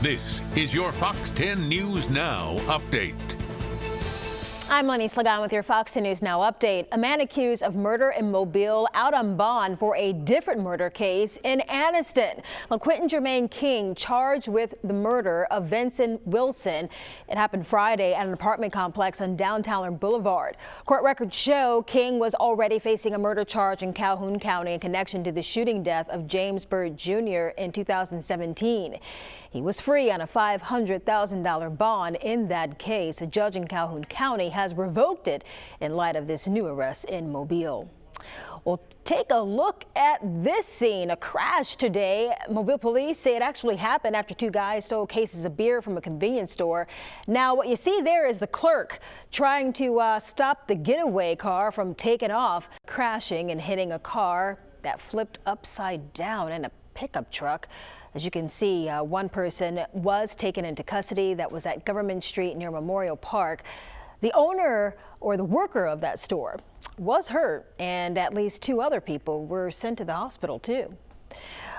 This is your Fox 10 News Now update. I'm Lenny Slagan with your Fox 10 News Now update. A man accused of murder in Mobile out on bond for a different murder case in Anniston. Quentin Jermaine King charged with the murder of Vincent Wilson. It happened Friday at an apartment complex on downtown Boulevard. Court records show King was already facing a murder charge in Calhoun County in connection to the shooting death of James Byrd Jr. in 2017. He was free on a $500,000 bond in that case. A judge in Calhoun County has revoked it in light of this new arrest in Mobile. Well, take a look at this scene. A crash today. Mobile police say it actually happened after two guys stole cases of beer from a convenience store. Now, what you see there is the clerk trying to stop the getaway car from taking off, crashing and hitting a car that flipped upside down in a pickup truck. As you can see, one person was taken into custody. That was at Government Street near Memorial Park. The owner or the worker of that store was hurt, and at least two other people were sent to the hospital too.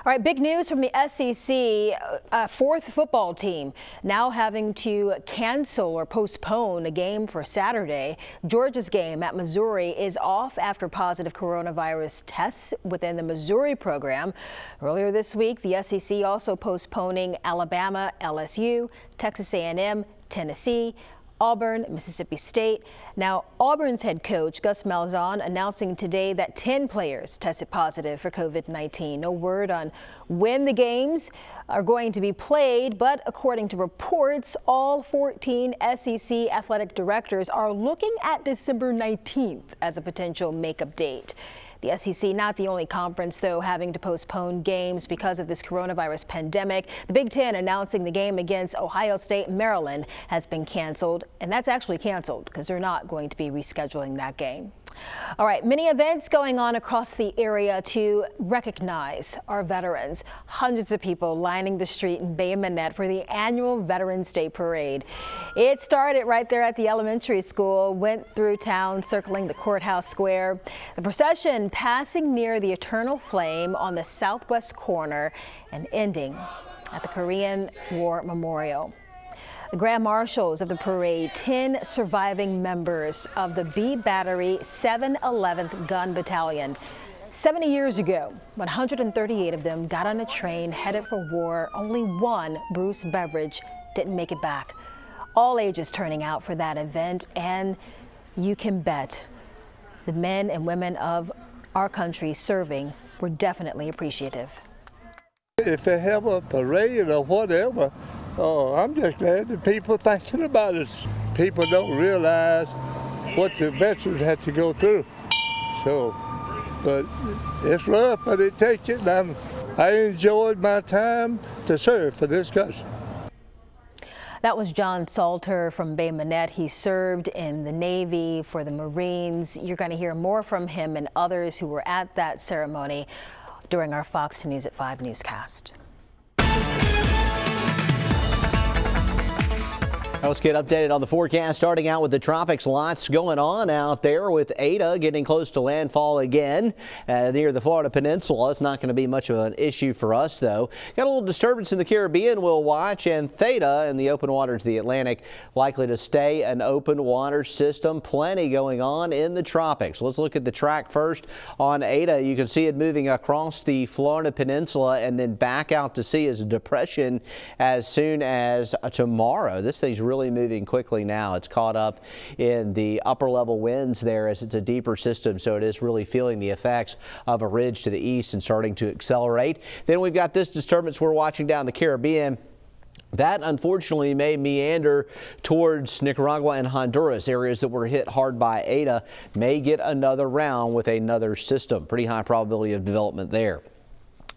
All right, big news from the SEC. Fourth football team now having to cancel or postpone a game for Saturday. Georgia's game at Missouri is off after positive coronavirus tests within the Missouri program. Earlier this week, the SEC also postponing Alabama, LSU, Texas A&M, Tennessee, Auburn, Mississippi State. Now, Auburn's head coach, Gus Malzahn, announcing today that 10 players tested positive for COVID-19. No word on when the games are going to be played, but according to reports, all 14 SEC athletic directors are looking at December 19th as a potential makeup date. The SEC not the only conference, though, having to postpone games because of this coronavirus pandemic. The Big Ten announcing the game against Ohio State, Maryland has been canceled, and that's actually canceled because they're not going to be rescheduling that game. All right, many events going on across the area to recognize our veterans. Hundreds of people lining the street in Bay Minette for the annual Veterans Day Parade. It started right there at the elementary school, went through town, circling the courthouse square. The procession passing near the Eternal Flame on the southwest corner and ending at the Korean War Memorial. The Grand Marshals of the parade, 10 surviving members of the B Battery 711th Gun Battalion. 70 years ago, 138 of them got on a train headed for war. Only one, Bruce Beveridge, didn't make it back. All ages turning out for that event, and you can bet the men and women of our country serving were definitely appreciative. If they have a parade or whatever, I'm just glad that people are thinking about us. People don't realize what the veterans had to go through. So, but it's rough, but it takes it. And I enjoyed my time to serve for this country. That was John Salter from Bay Minette. He served in the Navy for the Marines. You're going to hear more from him and others who were at that ceremony during our Fox News at 5 newscast. Let's get updated on the forecast, starting out with the tropics. Lots going on out there with Eta getting close to landfall again near the Florida Peninsula. It's not going to be much of an issue for us, though. Got a little disturbance in the Caribbean we'll watch, and Theta in the open waters of the Atlantic likely to stay an open water system. Plenty going on in the tropics. Let's look at the track first on Eta. You can see it moving across the Florida Peninsula and then back out to sea as a depression as soon as tomorrow. This thing's really moving quickly now. It's caught up in the upper level winds there as it's a deeper system, so it is really feeling the effects of a ridge to the east and starting to accelerate. Then we've got this disturbance we're watching down the Caribbean. That unfortunately may meander towards Nicaragua and Honduras. Areas that were hit hard by Eta may get another round with another system. Pretty high probability of development there.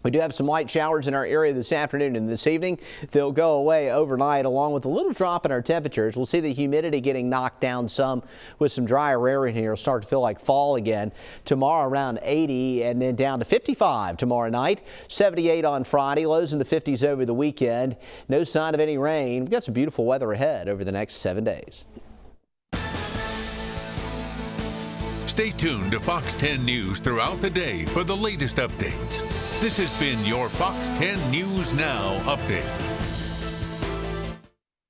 We do have some light showers in our area this afternoon and this evening. They'll go away overnight along with a little drop in our temperatures. We'll see the humidity getting knocked down some with some drier air in here. It'll start to feel like fall again. Tomorrow around 80 and then down to 55 tomorrow night. 78 on Friday. Lows in the 50s over the weekend. No sign of any rain. We've got some beautiful weather ahead over the next 7 days. Stay tuned to Fox 10 News throughout the day for the latest updates. This has been your Fox 10 News Now update.